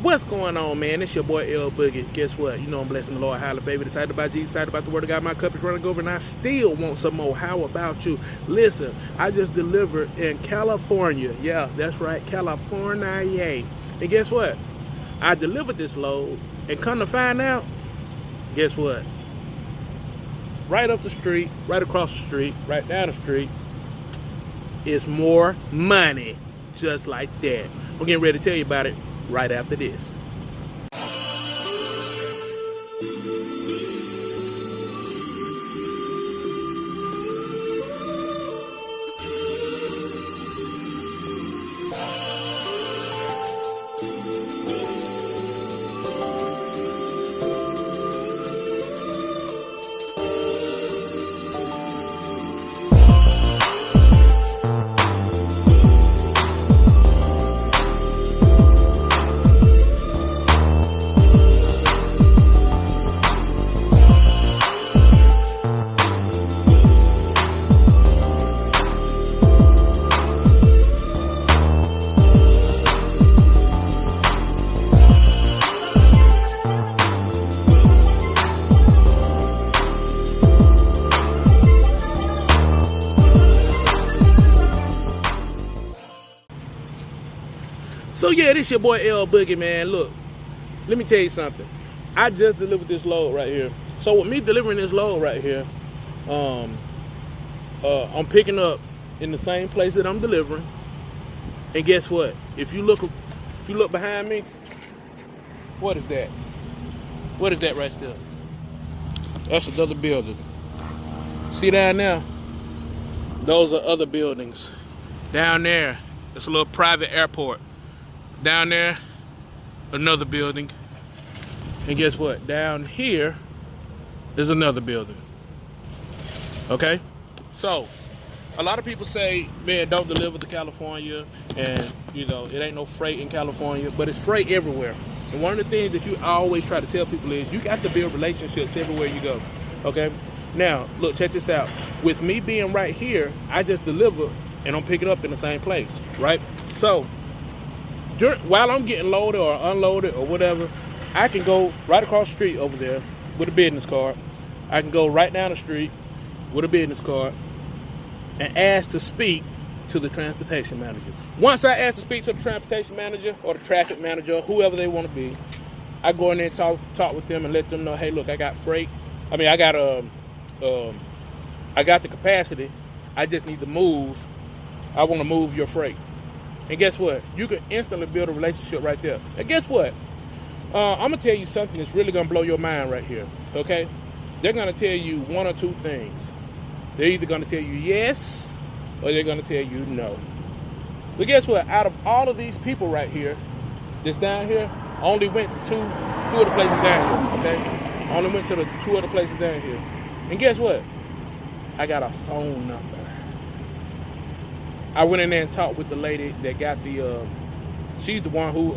What's going on, man? It's your boy L-Boogie. Guess what? You know I'm blessed in the Lord, highly favored, excited about Jesus, excited about the word of God. My cup is running over, and I still want some more. How about you? Listen, I just delivered in California. Yeah, that's right, California. And guess what? I delivered this load, and come to find out, guess what? Right up the street, right across the street, right down the street, is more money, just like that. I'm getting ready to tell you about it right after this. So yeah, this your boy L-Boogie, man. Look, let me tell you something. I just delivered this load right here. So with me delivering this load right here, I'm picking up in the same place that I'm delivering. And guess what? If you look behind me, what is that? What is that right there? That's another building. See down there? Those are other buildings. Down there, it's a little private airport. Down there, another building. And guess what? Down here is another building. Okay? So, a lot of people say, man, don't deliver to California, and, you know, it ain't no freight in California, but it's freight everywhere. And one of the things that you always try to tell people is you got to build relationships everywhere you go. Okay? Now, look, check this out. With me being right here, I just deliver, and I'm picking up in the same place, right? So, while I'm getting loaded or unloaded or whatever, I can go right across the street over there with a business card. I can go right down the street with a business card and ask to speak to the transportation manager. Once I ask to speak to the transportation manager or the traffic manager, whoever they want to be, I go in there and talk with them and let them know, hey, look, I got freight. I mean, I got the capacity. I just need to move. I want to move your freight. And guess what? You can instantly build a relationship right there. And guess what? I'm going to tell you something that's really going to blow your mind right here, okay? They're going to tell you one or two things. They're either going to tell you yes, or they're going to tell you no. But guess what? Out of all of these people right here that's down here, I only went to two of the places down here, okay? I only went to the two other places down here. And guess what? I got a phone number. I went in there and talked with the lady that got the, she's the one who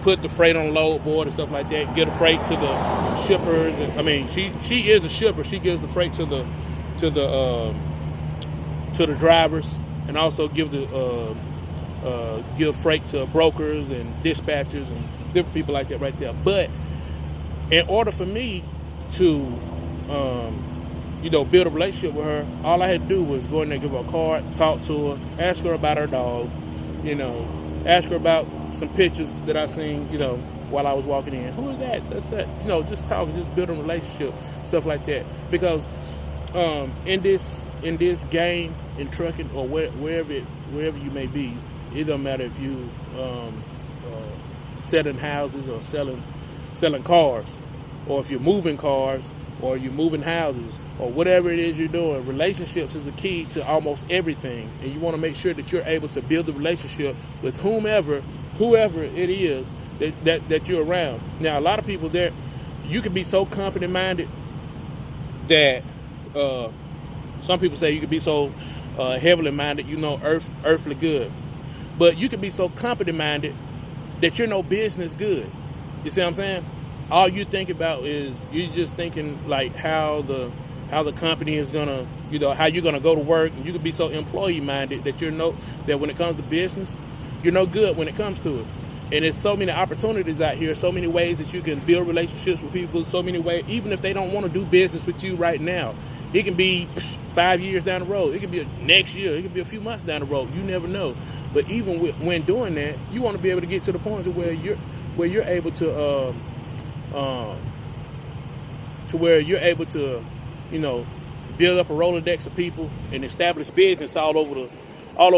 put the freight on the load board and stuff like that, get the freight to the shippers. And, I mean, she is the shipper. She gives the freight to the drivers, and also give freight to brokers and dispatchers and different people like that right there. But in order for me to build a relationship with her, all I had to do was go in there, give her a card, talk to her, ask her about her dog, ask her about some pictures that I seen, while I was walking in. Who is that? That's that. Just talking, just building a relationship, stuff like that. Because in this game, in trucking or wherever you may be, it don't matter if you selling houses or selling cars, or if you're moving cars or you're moving houses, or whatever it is you're doing. Relationships is the key to almost everything, and you want to make sure that you're able to build a relationship with whoever it is that you're around. Now, a lot of people there, you can be so company minded that some people say you can be so heavily minded, earthly good, but you can be so company minded that you're no business good. You see what I'm saying? All you think about is you're just thinking like how the company is gonna, how you're gonna go to work. And you can be so employee minded that that when it comes to business, you're no good when it comes to it. And there's so many opportunities out here, so many ways that you can build relationships with people, so many ways, even if they don't want to do business with you right now. It can be 5 years down the road. It can be next year. It can be a few months down the road. You never know. But even when doing that, you want to be able to get to the point to where you're able to build up a Rolodex of people and establish business all over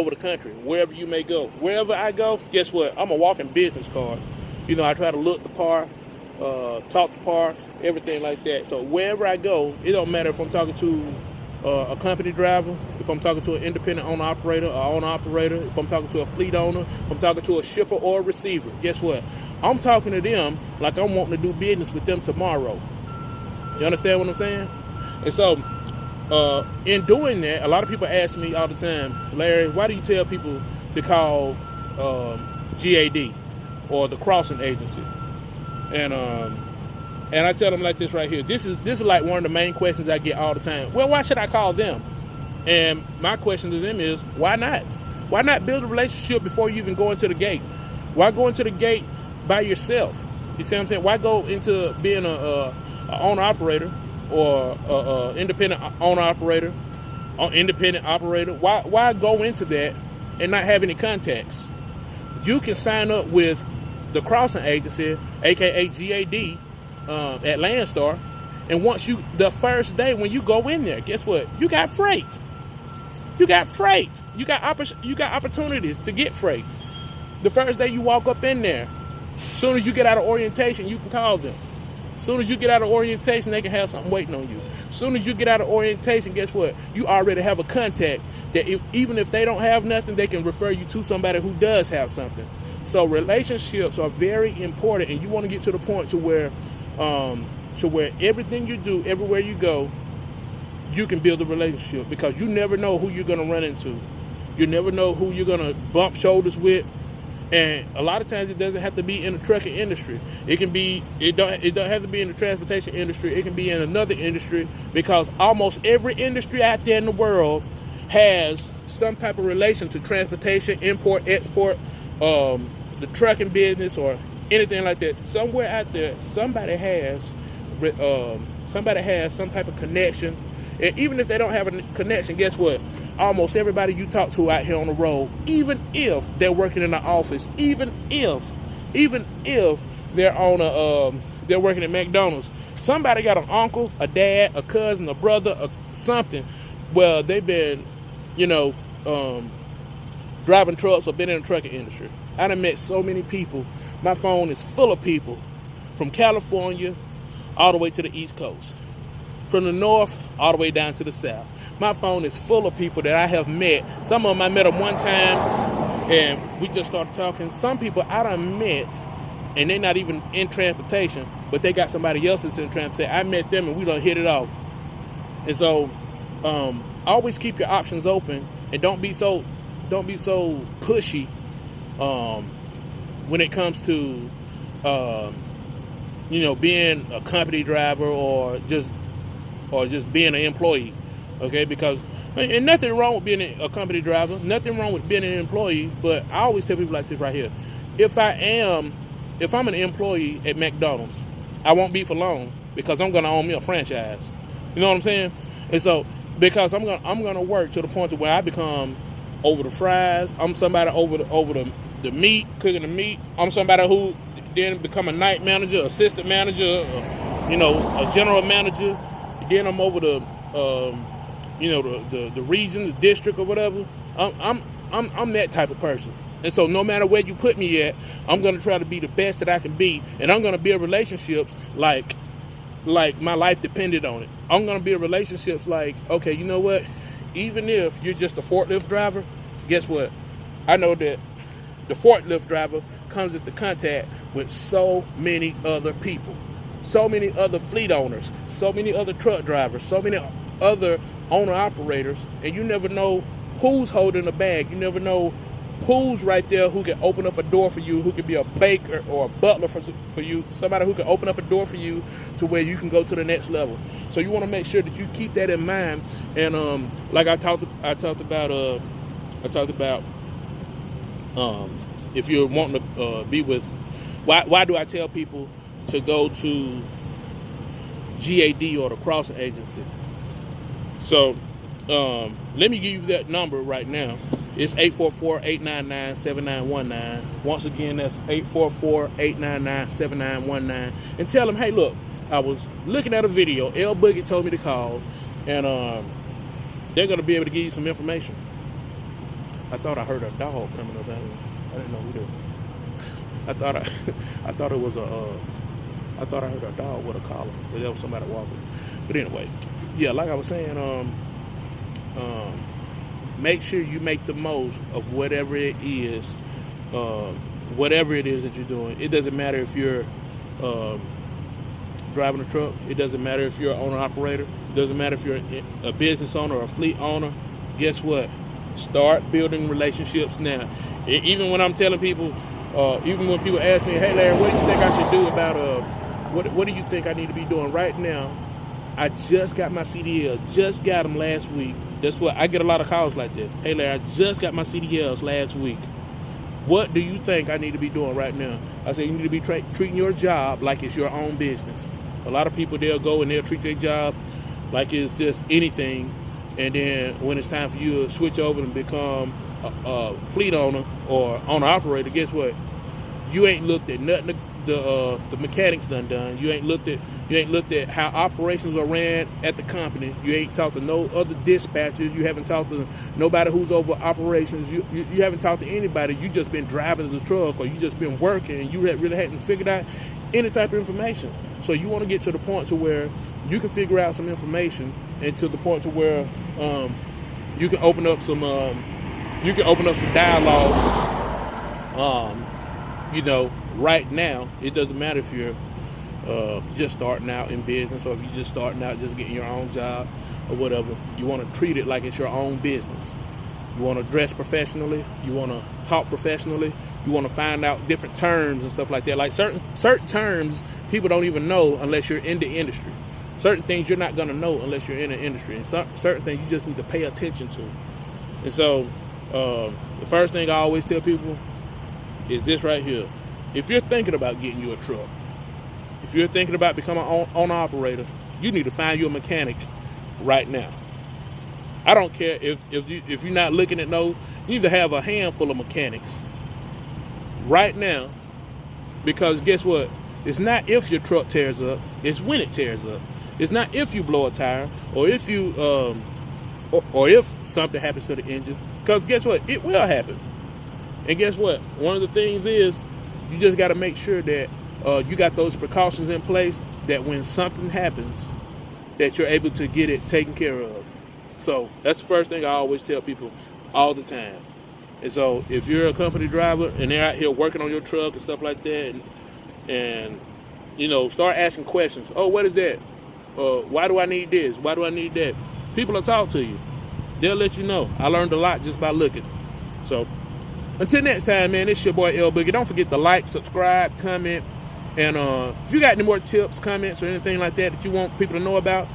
the country, wherever you may go. Wherever I go, guess what? I'm a walking business card. I try to look the part, talk the part, everything like that. So wherever I go, it don't matter if I'm talking to a company driver, if I'm talking to an independent owner-operator, if I'm talking to a fleet owner, if I'm talking to a shipper or a receiver. Guess what? I'm talking to them like I'm wanting to do business with them tomorrow. You understand what I'm saying? And so, in doing that, a lot of people ask me all the time, Larry, why do you tell people to call GAD or the Crosson Agency? And I tell them like this right here. This is like one of the main questions I get all the time. Well, why should I call them? And my question to them is, why not? Why not build a relationship before you even go into the gate? Why go into the gate by yourself? You see what I'm saying? Why go into being a owner-operator or independent owner-operator, or independent operator? Why go into that and not have any contacts? You can sign up with the Crosson Agency A.K.A. GAD at Landstar, and the first day when you go in there, guess what? You got freight. You got opportunities to get freight. The first day you walk up in there, as soon as you get out of orientation, you can call them. As soon as you get out of orientation, they can have something waiting on you. As soon as you get out of orientation, guess what? You already have a contact that even if they don't have nothing, they can refer you to somebody who does have something. So relationships are very important, and you want to get to the point to where everything you do, everywhere you go, you can build a relationship, because you never know who you're going to run into. You never know who you're going to bump shoulders with. And a lot of times it doesn't have to be in the trucking industry. It don't have to be in the transportation industry. It can be in another industry, because almost every industry out there in the world has some type of relation to transportation, import, export, the trucking business, or anything like that. Somewhere out there, somebody has some type of connection. And even if they don't have a connection, guess what? Almost everybody you talk to out here on the road, even if they're working in the office, even if they're working at McDonald's, somebody got an uncle, a dad, a cousin, a brother, or something. Well, they've been, driving trucks or been in the trucking industry. I done met so many people. My phone is full of people from California all the way to the East Coast. From the north all the way down to the south. My phone is full of people that I have met. Some of them I met them one time and we just started talking. Some people I done met and they're not even in transportation, but they got somebody else that's in transportation. I met them and we done hit it off. And so always keep your options open, and don't be so pushy when it comes to being a company driver or just being an employee, okay? Because, and nothing wrong with being a company driver, nothing wrong with being an employee, but I always tell people like this right here. If I'm an employee at McDonald's, I won't be for long, because I'm gonna own me a franchise. You know what I'm saying? And so, because I'm gonna work to the point to where I become over the fries, I'm somebody over the meat, cooking the meat, I'm somebody who then become a night manager, assistant manager, a general manager. Then I'm over the region, the district, or whatever. I'm that type of person. And so no matter where you put me at, I'm gonna try to be the best that I can be, and I'm gonna build relationships like my life depended on it. I'm gonna build relationships like, okay, you know what? Even if you're just a forklift driver, guess what? I know that the forklift driver comes into contact with so many other people. So many other fleet owners, so many other truck drivers, so many other owner-operators, and you never know who's holding the bag. You never know who's right there who can open up a door for you, who can be a baker or a butler for you, somebody who can open up a door for you to where you can go to the next level. So you want to make sure that you keep that in mind. And like I talked about If you're wanting to be with, why do I tell people to go to GAD or the Crosson Agency? So let me give you that number right now. It's 844-899-7919. Once again, that's 844-899-7919. And tell them, hey, look, I was looking at a video. L-Boogie told me to call, and they're going to be able to give you some information. I thought I heard a dog coming up. I didn't know who that was. I thought it was I thought I heard a dog with a collar, but that was somebody walking. But anyway, yeah, like I was saying, make sure you make the most of whatever it is that you're doing. It doesn't matter if you're driving a truck. It doesn't matter if you're an owner-operator. It doesn't matter if you're a business owner or a fleet owner. Guess what? Start building relationships now. Even when I'm telling people, even when people ask me, hey, Larry, what do you think I should do about, what do you think I need to be doing right now? I just got my CDLs, just got them last week. That's what I get a lot of calls like that. Hey, Larry, I just got my CDLs last week. What do you think I need to be doing right now? I say you need to be treating your job like it's your own business. A lot of people, they'll go and they'll treat their job like it's just anything. And then when it's time for you to switch over and become a fleet owner or owner operator, guess what? You ain't looked at nothing the mechanics done. You ain't looked at how operations are ran at the company. You ain't talked to no other dispatchers. You haven't talked to nobody who's over operations. You haven't talked to anybody. You just been driving the truck, or you just been working, and you really hadn't figured out any type of information. So you want to get to the point to where you can figure out some information, and to the point to where you can open up some dialogue. Right now, it doesn't matter if you're just starting out in business, or if you're just starting out just getting your own job or whatever. You want to treat it like it's your own business. You want to dress professionally. You want to talk professionally. You want to find out different terms and stuff like that. Like certain terms people don't even know unless you're in the industry. Certain things you're not going to know unless you're in the industry. And certain things you just need to pay attention to. And so the first thing I always tell people is this right here. If you're thinking about getting you a truck, if you're thinking about becoming an owner operator, you need to find you a mechanic right now. I don't care if you're not looking at you need to have a handful of mechanics right now, because guess what? It's not if your truck tears up, it's when it tears up. It's not if you blow a tire, or if you or if something happens to the engine, because guess what? It will happen. And guess what? One of the things is, you just got to make sure that you got those precautions in place, that when something happens, that you're able to get it taken care of. So that's the first thing I always tell people all the time. And so if you're a company driver and they're out here working on your truck and stuff like that, and start asking questions. Oh, what is that? Why do I need this? Why do I need that? People will talk to you. They'll let you know. I learned a lot just by looking. So until next time, man, it's your boy L-Boogie. Don't forget to like, subscribe, comment. And if you got any more tips, comments, or anything like that you want people to know about,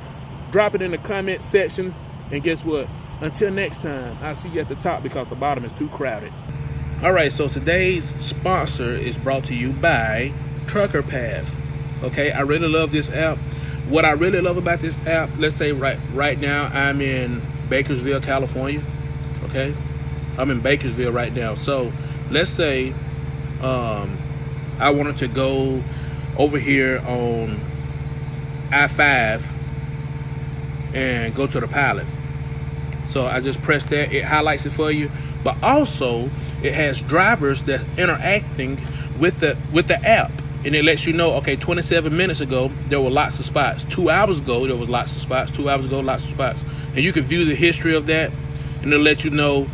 drop it in the comment section. And guess what? Until next time, I'll see you at the top, because the bottom is too crowded. All right, so today's sponsor is brought to you by Trucker Path. Okay, I really love this app. What I really love about this app, let's say right now I'm in Bakersville, California. Okay, I'm in Bakersville right now. So let's say I wanted to go over here on I-5 and go to the pilot. So I just press that. It highlights it for you. But also, it has drivers that interacting with the app. And it lets you know, okay, 27 minutes ago, there were lots of spots. 2 hours ago, there was lots of spots. 2 hours ago, lots of spots. And you can view the history of that. And it'll let you know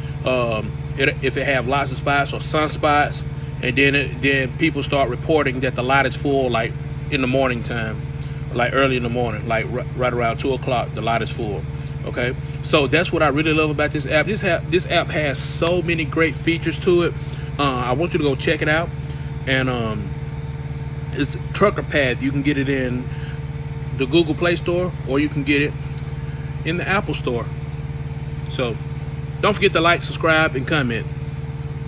if it have lots of spots or sunspots. And then people start reporting that the lot is full, like in the morning time, like early in the morning, like right around 2 o'clock, the lot is full. Okay, so that's what I really love about this app. This app has so many great features to it. I want you to go check it out. And it's Trucker Path. You can get it in the Google Play Store, or you can get it in the Apple Store. So don't forget to like, subscribe, and comment.